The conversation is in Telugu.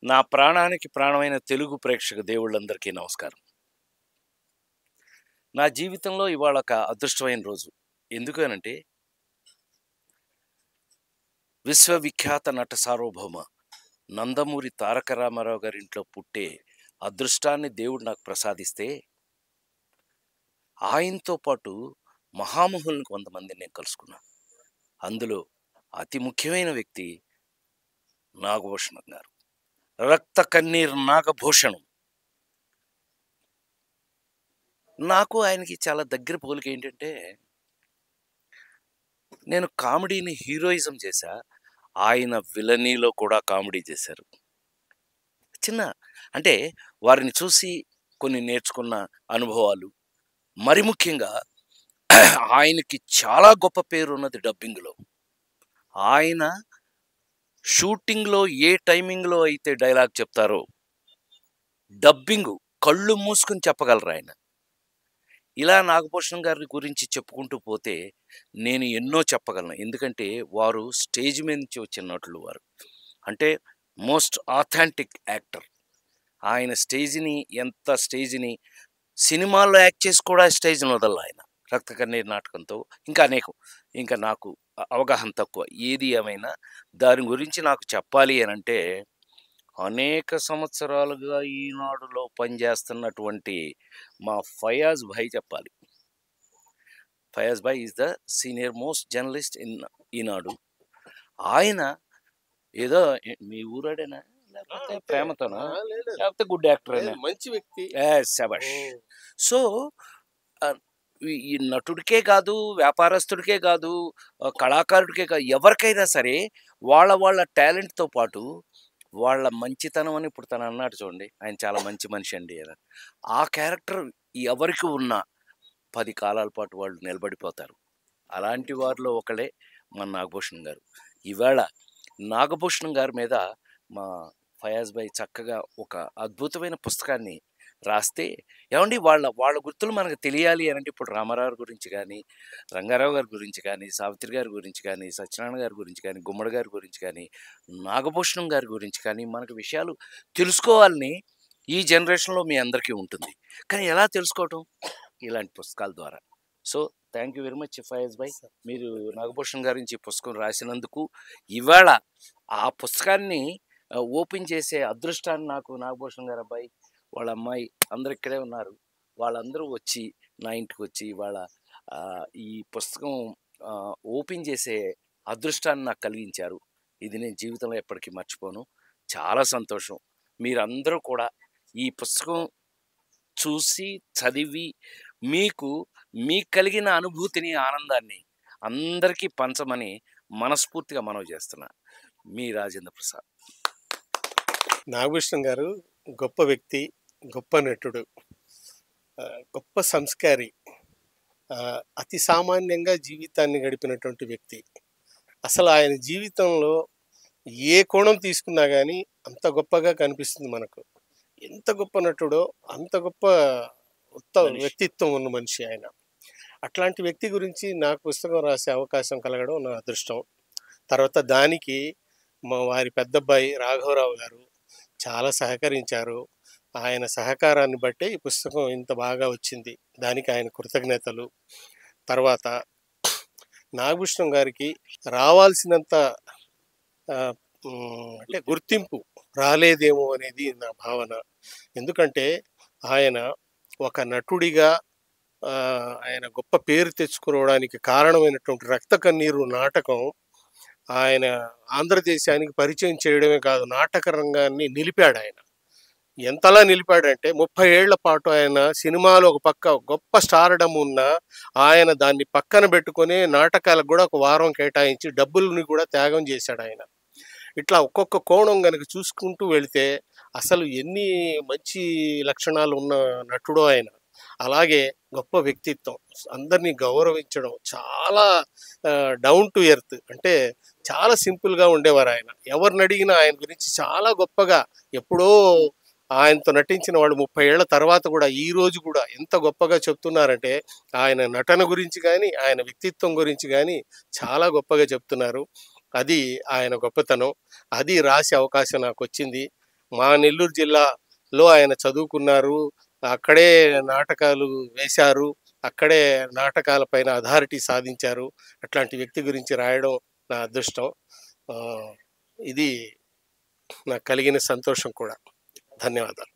నా ప్రాణానికి ప్రాణమైన తెలుగు ప్రేక్షక దేవుళ్ళందరికీ నమస్కారం. నా జీవితంలో ఇవాళ ఒక అదృష్టమైన రోజు. ఎందుకనంటే విశ్వవిఖ్యాత నట సార్వభౌమ నందమూరి తారక రామారావు గారింట్లో పుట్టే అదృష్టాన్ని దేవుడు నాకు ప్రసాదిస్తే, ఆయనతో పాటు మహామహుల్ని కొంతమందిని నేను కలుసుకున్నాను. అందులో అతి ముఖ్యమైన వ్యక్తి నాగభూషణం గారు. రక్త కన్నీర్ నాగభూషణం. నాకు ఆయనకి చాలా దగ్గర పోలిక ఏంటంటే, నేను కామెడీని హీరోయిజం చేశా. ఆయన విలనీలో కూడా కామెడీ చేశారు. చిన్న అంటే వారిని చూసి కొన్ని నేర్చుకున్న అనుభవాలు. మరి ముఖ్యంగా ఆయనకి చాలా గొప్ప పేరున్నది డబ్బింగ్‌లో. ఆయన షూటింగ్‌లో ఏ టైమింగ్‌లో అయితే డైలాగ్ చెప్తారో, డబ్బింగు కళ్ళు మూసుకొని చెప్పగలరాయన. ఇలా నాగభూషణం గారి గురించి చెప్పుకుంటూ పోతే నేను ఎన్నో చెప్పగలను. ఎందుకంటే వారు స్టేజ్ మీద నుంచి వచ్చిన నటులు వారు. అంటే మోస్ట్ ఆథెంటిక్ యాక్టర్. ఆయన స్టేజ్‌ని సినిమాల్లో యాక్ట్ చేసి కూడా స్టేజ్‌ని వదలల ఆయన. 'రక్త కన్నీర్' నాటకంతో ఇంకా అనేకం. ఇంకా నాకు అవగాహన తక్కువ. ఏది ఏమైనా దాని గురించి నాకు చెప్పాలి అనంటే, అనేక సంవత్సరాలుగా ఈనాడులో పనిచేస్తున్నటువంటి మా ఫయాజ్ భాయ్ చెప్పాలి. ఫయాజ్ భాయ్ is the senior most journalist in Eenadu. ఆయన ఏదో మీ ఊరాడేనా? లేకపోతే ప్రేమతోనా? లేకపోతే గుడ్ యాక్టరేనా? మంచి వ్యక్తి. శభాష్! సో, ఈ నటుడికే కాదు, వ్యాపారస్తుడికే కాదు, కళాకారుడికే కాదు, ఎవరికైనా సరే వాళ్ళ టాలెంట్‌తో పాటు వాళ్ళ మంచితనం అని ఇప్పుడు తను అన్నాడు చూడండి. ఆయన చాలా మంచి మనిషి అండి అని. ఆ క్యారెక్టర్ ఎవరికి ఉన్నా 10 కాలాల పాటు వాళ్ళు నిలబడిపోతారు. అలాంటి వారిలో ఒకళ్ళే మన నాగభూషణం గారు. ఈవేళ నాగభూషణం గారి మీద మా ఫయాజ్ భాయ్ చక్కగా ఒక అద్భుతమైన పుస్తకాన్ని రాస్తే, ఏవండీ వాళ్ళ గుర్తులు మనకు తెలియాలి అనంటే ఇప్పుడు రామారావు గురించి కానీ, రంగారావు గారి గురించి కానీ, సావిత్రి గారి గురించి కానీ, సత్యనారాయణ గారి గురించి కానీ, గుమ్మడి గారి గురించి కానీ, నాగభూషణం గారి గురించి కానీ మనకు విషయాలు తెలుసుకోవాలని ఈ జనరేషన్‌లో మీ అందరికీ ఉంటుంది. కానీ ఎలా తెలుసుకోవటం? ఇలాంటి పుస్తకాల ద్వారా. So, thank you very much Fayaz భాయ్. మీరు నాగభూషణం గారి గురించి పుస్తకం రాసినందుకు. ఇవాళ ఆ పుస్తకాన్ని ఓపెన్ చేసే అదృష్టాన్ని నాకు నాగభూషణం గారి అబ్బాయి, వాళ్ళ అమ్మాయి అందరూ ఇక్కడే ఉన్నారు. వాళ్ళందరూ వచ్చి నా ఇంటికొచ్చి ఇవాళ ఈ పుస్తకం ఓపెన్ చేసే అదృష్టాన్ని నాకు కలిగించారు. ఇది నేను జీవితంలో ఎప్పటికీ మర్చిపోను. చాలా సంతోషం. మీరందరూ కూడా ఈ పుస్తకం చూసి, చదివి మీకు కలిగిన అనుభూతిని, ఆనందాన్ని అందరికీ పంచమని మనస్ఫూర్తిగా మనవి చేస్తున్నా. మీ రాజేంద్ర ప్రసాద్. నాగభూషణం గారు గొప్ప వ్యక్తి, గొప్ప నటుడు, గొప్ప సంస్కారి, అతి సామాన్యంగా జీవితాన్ని గడిపినటువంటి వ్యక్తి. అసలు ఆయన జీవితంలో ఏ కోణం తీసుకున్నా కానీ అంత గొప్పగా కనిపిస్తుంది మనకు. ఎంత గొప్ప నటుడో అంత గొప్ప వ్యక్తిత్వం ఉన్న మనిషి ఆయన. అట్లాంటి వ్యక్తి గురించి నాకు పుస్తకం రాసే అవకాశం కలగడం నా అదృష్టం. తర్వాత దానికి మా వారి పెద్దబ్బాయి రాఘవరావు గారు చాలా సహకరించారు. ఆయన సహకారాన్ని బట్టే ఈ పుస్తకం ఇంత బాగా వచ్చింది. దానికి ఆయన కృతజ్ఞతలు. తర్వాత నాగభూషణం గారికి రావాల్సినంత అంటే గుర్తింపు రాలేదేమో అనేది నా భావన. ఎందుకంటే ఆయన ఒక నటుడిగా ఆయన గొప్ప పేరు తెచ్చుకోవడానికి కారణమైనటువంటి 'రక్త కన్నీరు' నాటకం ఆయన ఆంధ్రదేశానికి పరిచయం చేయడమే కాదు, నాటక రంగాన్ని నిలిపాడు ఆయన. ఎంతలా నిలిపాడంటే 30 ఏళ్ల పాటు ఆయన సినిమాలో ఒక పక్క గొప్ప స్టార్డమ్ ఉన్నా ఆయన దాన్ని పక్కన పెట్టుకొని నాటకాలకు కూడా ఒక వారం కేటాయించి డబ్బుల్ని కూడా త్యాగం చేశాడు ఆయన. ఇట్లా ఒక్కొక్క కోణం కనుక చూసుకుంటూ వెళితే అసలు ఎన్ని మంచి లక్షణాలు ఉన్న నటుడో ఆయన. అలాగే గొప్ప వ్యక్తిత్వం, అందరినీ గౌరవించడం, చాలా డౌన్ టు ఎర్త్, అంటే చాలా సింపుల్గా ఉండేవారు ఆయన. ఎవరిని అడిగినా ఆయన గురించి చాలా గొప్పగా, ఎప్పుడో ఆయనతో నటించిన వాళ్ళు 30 ఏళ్ల తర్వాత కూడా ఈ రోజు కూడా ఎంత గొప్పగా చెప్తున్నారంటే ఆయన నటన గురించి కానీ ఆయన వ్యక్తిత్వం గురించి కానీ చాలా గొప్పగా చెప్తున్నారు. అది ఆయన గొప్పతనం. అది రాసే అవకాశం నాకు వచ్చింది. మా నెల్లూరు జిల్లాలో ఆయన చదువుకున్నారు. అక్కడే నాటకాలు వేశారు. అక్కడే నాటకాల పైన అథారిటీ సాధించారు. అట్లాంటి వ్యక్తి గురించి రాయడం నా అదృష్టం. ఇది నాకు కలిగిన సంతోషం కూడా. ధన్యవాదాలు.